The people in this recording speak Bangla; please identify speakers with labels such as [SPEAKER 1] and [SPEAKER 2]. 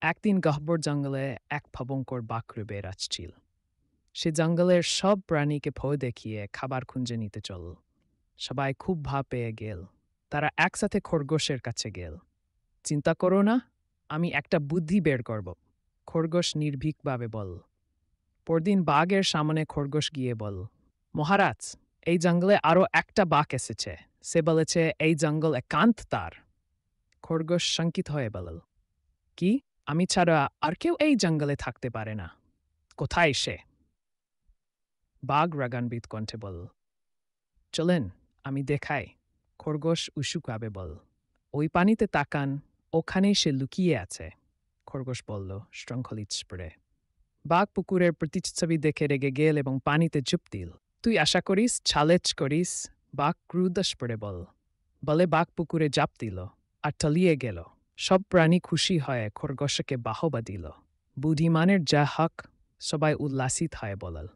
[SPEAKER 1] একদিন গহ্বর জঙ্গলে এক ভয়ঙ্কর বাঘ বের আসছিল। সে জঙ্গলের সব প্রাণীকে ভয় দেখিয়ে খাবার খুঁজে নিতে চল। সবাই খুব ভয় পেয়ে গেল। তারা একসাথে খরগোশের কাছে গেল। চিন্তা করো না, আমি একটা বুদ্ধি বের করব, খরগোশ নির্ভীকভাবে বল। পরদিন বাঘের সামনে খরগোশ গিয়ে বল, মহারাজ, এই জঙ্গলে আরো একটা বাঘ এসেছে। সে বলেছে এই জঙ্গল একান্ত তার। খরগোশ শঙ্কিত হয়ে বলল, কি? আমি ছাড়া আর কেউ এই জঙ্গলে থাকতে পারে না। কোথায় সে? বাঘ রাগান্বিত কণ্ঠে বল, চলেন, আমি দেখাই। খরগোশ উসুকাবে বল, ওই পানিতে তাকান, ওখানেই সে লুকিয়ে আছে। খরগোশ বলল শৃঙ্খলিত স্বরে। বাঘ পুকুরের প্রতিচ্ছবি দেখে রেগে গেল এবং পানিতে ঝুপ দিল। তুই আশা করিস, চ্যালেঞ্জ করিস? বাঘ ক্রুদ্ধ স্বরে বলে বাঘ পুকুরে ঝাঁপ দিল আর তলিয়ে গেল। সব প্রাণী খুশি হয়ে খরগোশকে বাহবা দিল। বুদ্ধিমানের যা হক, সবাই উল্লাসিত হয়ে বলল।